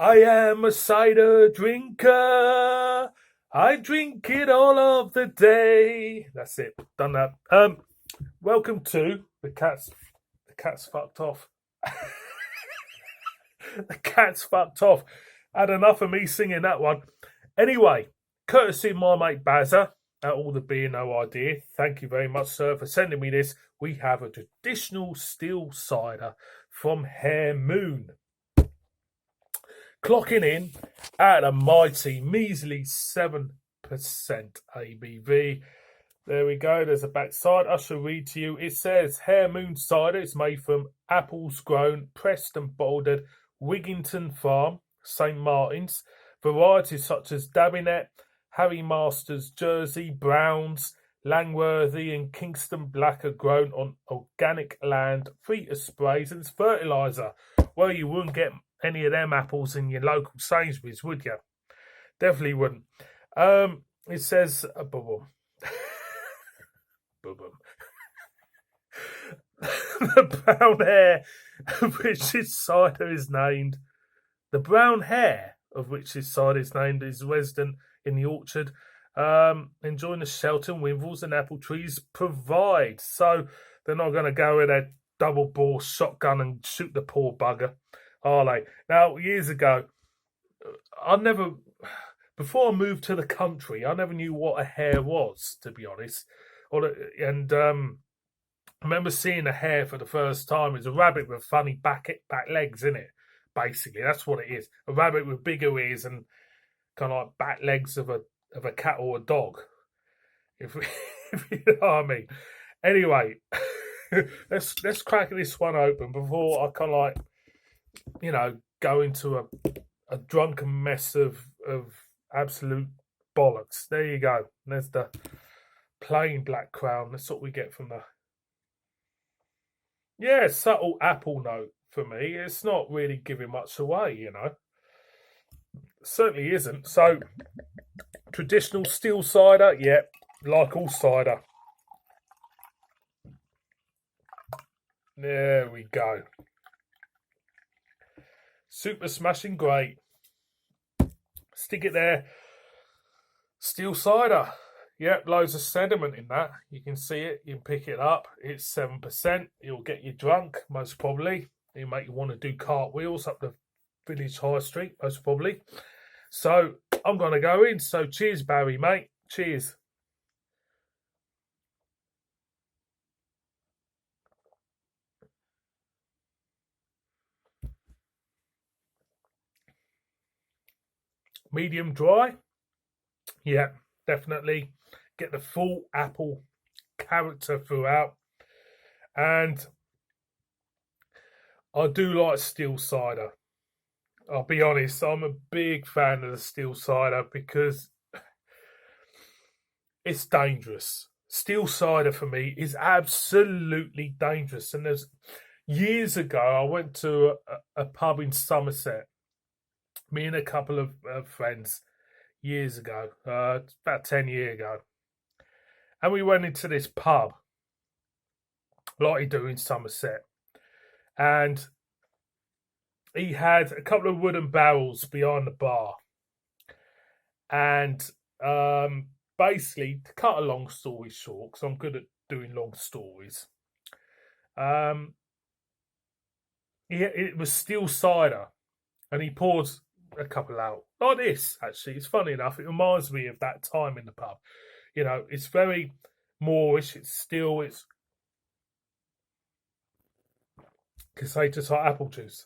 I am a cider drinker. I drink it all of the day. That's it. Done that. Welcome to the cat's. The cat's fucked off. The cat's fucked off. Had enough of me singing that one. Anyway, courtesy of my mate Bazza at All the Beer No Idea. Thank you very much, sir, for sending me this. We have a traditional still cider from Hare Moon. Clocking in at a mighty, measly 7% ABV. There we go. There's a backside. I shall read to you. It says Hare Moon cider is made from apples grown, pressed and bottled at Wigginton Farm, St Martin's. Varieties such as Dabinet, Harry Masters, Jersey, Browns, Langworthy and Kingston Black are grown on organic land, free of sprays and fertiliser. Well, you wouldn't get any of them apples in your local Sainsbury's, would you? Definitely wouldn't. It says boom. The brown hare of which this cider is named. The brown hare of which this cider is named is resident in the orchard, enjoying the shelter and windfalls and apple trees provide. So they're not going to go with a double bore shotgun and shoot the poor bugger, are they? Now, years ago, before I moved to the country, I never knew what a hare was, to be honest. I remember seeing a hare for the first time. It's a rabbit with funny back legs, in it. Basically, that's what it is. A rabbit with bigger ears and kind of like back legs of a cat or a dog. If you know what I mean. Anyway, let's crack this one open before I kind of like, go into a drunken mess of absolute bollocks. There you go. There's the plain black crown. That's what we get from the subtle apple note for me. It's not really giving much away, Certainly isn't. So, traditional still cider, like all cider. There we go. Super smashing great. Stick it there. Still cider. Yep, loads of sediment in that. You can see it. You can pick it up. It's 7%. It'll get you drunk, most probably. It'll make you want to do cartwheels up the village high street, most probably. So, I'm going to go in. So, cheers, Barry, mate. Cheers. Medium dry. Yeah, definitely. Get the full apple character throughout. And I do like still cider. I'll be honest, I'm a big fan of the still cider because it's dangerous. Still cider for me is absolutely dangerous. And there's years ago, I went to a pub in Somerset. Me and a couple of friends years ago, about 10 years ago. And we went into this pub, like you do in Somerset. And he had a couple of wooden barrels behind the bar. And basically, to cut a long story short, because I'm good at doing long stories, it was still cider. And he poured a couple out. Like this, actually. It's funny enough. It reminds me of that time in the pub. It's very Moorish. It's because they just like apple juice.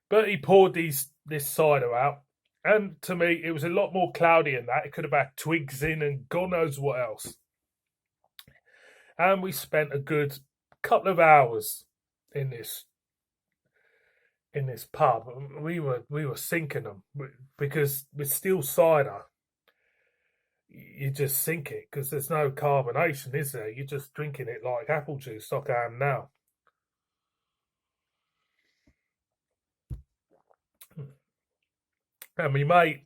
But he poured this cider out. And to me, it was a lot more cloudy than that. It could have had twigs in and God knows what else. And we spent a good couple of hours in this pub. We were sinking them because with still cider, you just sink it because there's no carbonation, is there? You're just drinking it like apple juice, like I am now. And my mate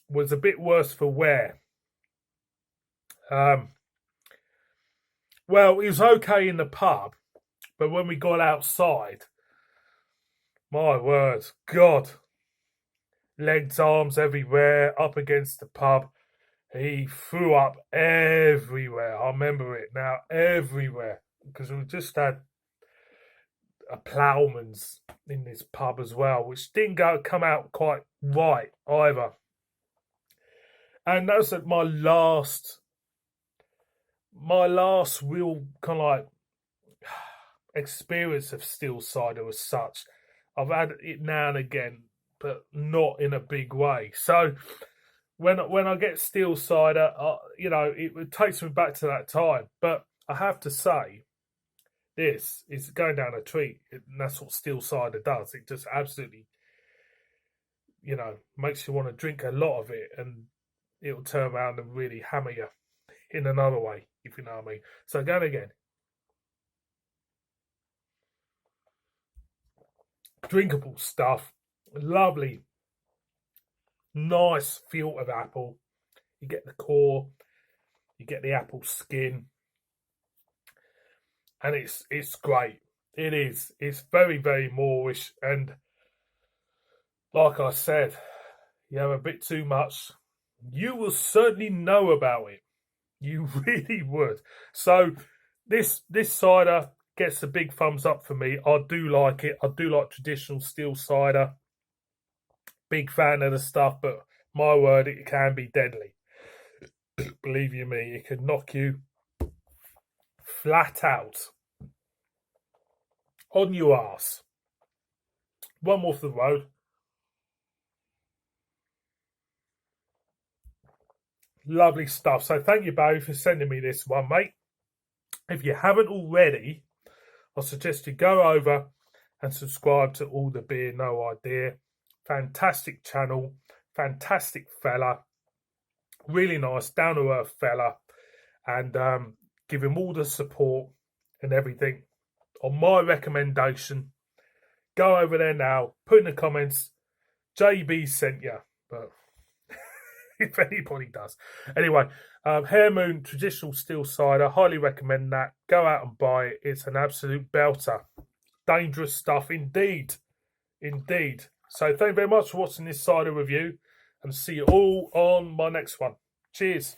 was a bit worse for wear. Well, he was okay in the pub, but when we got outside, My word, God. Legs, arms everywhere, up against the pub. He threw up everywhere. I remember it now, everywhere. Because we just had a ploughman's in this pub as well, which didn't come out quite right either. And that was my last real kind of like experience of still cider as such. I've had it now and again, but not in a big way. So when I get still cider, it takes me back to that time. But I have to say, this is going down a treat, and that's what still cider does. It just absolutely, makes you want to drink a lot of it, and it'll turn around and really hammer you in another way, if you know what I mean. So going again. Drinkable stuff, lovely, nice feel of apple. You get the core, you get the apple skin, and it's great. It is. It's very, very Moorish, and like I said, you have a bit too much, you will certainly know about it. You really would. So this cider gets a big thumbs up for me. I do like it. I do like traditional still cider. Big fan of the stuff, but my word, it can be deadly. Believe you me, it can knock you flat out on your ass. One more for the road. Lovely stuff. So thank you, Barry, for sending me this one, mate. If you haven't already, I suggest you go over and subscribe to All the Beer, No Idea. Fantastic channel, fantastic fella, really nice, down-to-earth fella, and give him all the support and everything. On my recommendation, go over there now, put in the comments, JB sent you, but if anybody does. Anyway, Hare Moon traditional still cider, highly recommend that. Go out and buy it. It's an absolute belter. Dangerous stuff indeed. Indeed. So thank you very much for watching this cider review, and see you all on my next one. Cheers.